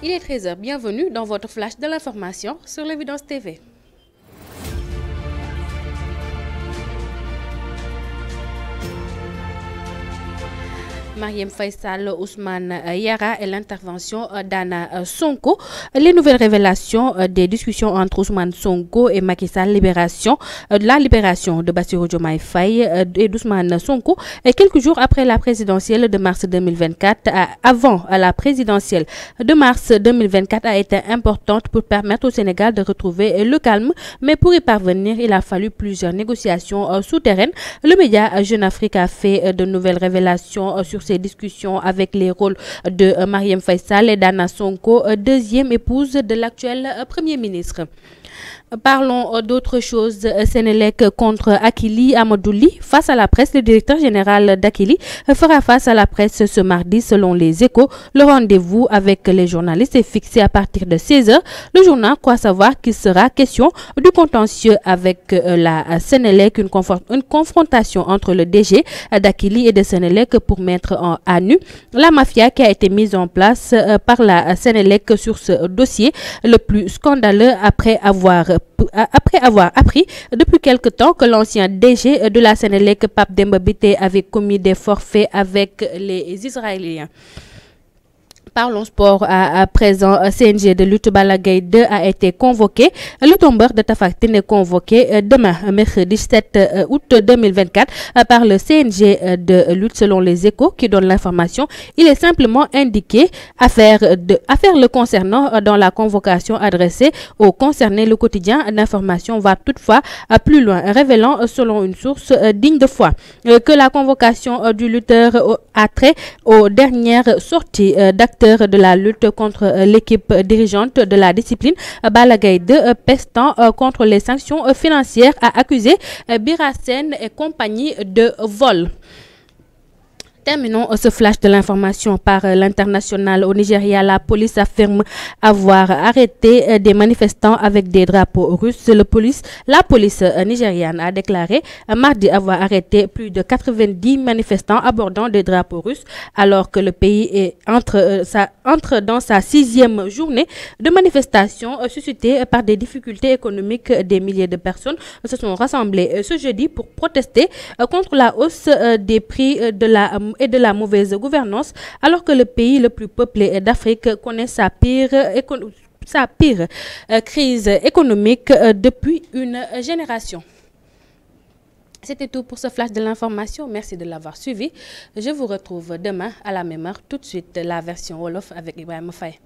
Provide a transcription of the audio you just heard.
Il est 13h, bienvenue dans votre flash de l'information sur l'Évidence TV. Marième Faye Sall, Ousmane Yara et l'intervention d'Anna Sonko. Les nouvelles révélations des discussions entre Ousmane Sonko et Macky Sall, la libération de Bassirou Diomaye Faye et d'Ousmane Sonko, quelques jours après la présidentielle de mars 2024, avant la présidentielle de mars 2024, a été importante pour permettre au Sénégal de retrouver le calme. Mais pour y parvenir, il a fallu plusieurs négociations souterraines. Le média Jeune Afrique a fait de nouvelles révélations sur ces discussions avec les rôles de Marième Faye Sall et d'Anna Sonko, deuxième épouse de l'actuel Premier ministre. Parlons d'autre chose. Sénélec contre Akili Amadouli. Face à la presse, le directeur général d'Akili fera face à la presse ce mardi selon les Échos. Le rendez-vous avec les journalistes est fixé à partir de 16h. Le journal croit savoir qu'il sera question du contentieux avec la Sénélec, une confrontation entre le DG d'Akili et de Sénélec pour mettre à nu la mafia qui a été mise en place par la Sénélec sur ce dossier le plus scandaleux après avoir appris depuis quelque temps que l'ancien DG de la Sénélec, Pape Demba Bitèye, avait commis des forfaits avec les Israéliens. Parlons sport à présent. CNG de lutte Balla Gaye 2 a été convoqué. Le tombeur de Tapha Tine est convoqué demain, mercredi 7 août 2024, par le CNG de lutte selon les Échos qui donne l'information. Il est simplement indiqué affaire le concernant dans la convocation adressée aux concernés. Le quotidien d'information va toutefois plus loin, révélant selon une source digne de foi que la convocation du lutteur a trait aux dernières sorties d'acteurs de la lutte contre l'équipe dirigeante de la discipline Balla Gaye 2 pestant contre les sanctions financières, a accusé Bira Sène et compagnie de vol. Terminons ce flash de l'information par l'international. Au Nigeria, la police affirme avoir arrêté des manifestants avec des drapeaux russes. La police nigériane a déclaré mardi avoir arrêté plus de 90 manifestants abordant des drapeaux russes alors que le pays entre dans sa 6e journée de manifestation suscitée par des difficultés économiques. Des milliers de personnes se sont rassemblées ce jeudi pour protester contre la hausse des prix et de la mauvaise gouvernance, alors que le pays le plus peuplé d'Afrique connaît sa pire crise économique depuis une génération. C'était tout pour ce flash de l'information. Merci de l'avoir suivi. Je vous retrouve demain à la même heure. Tout de suite, la version Wolof avec Ibrahima Faye.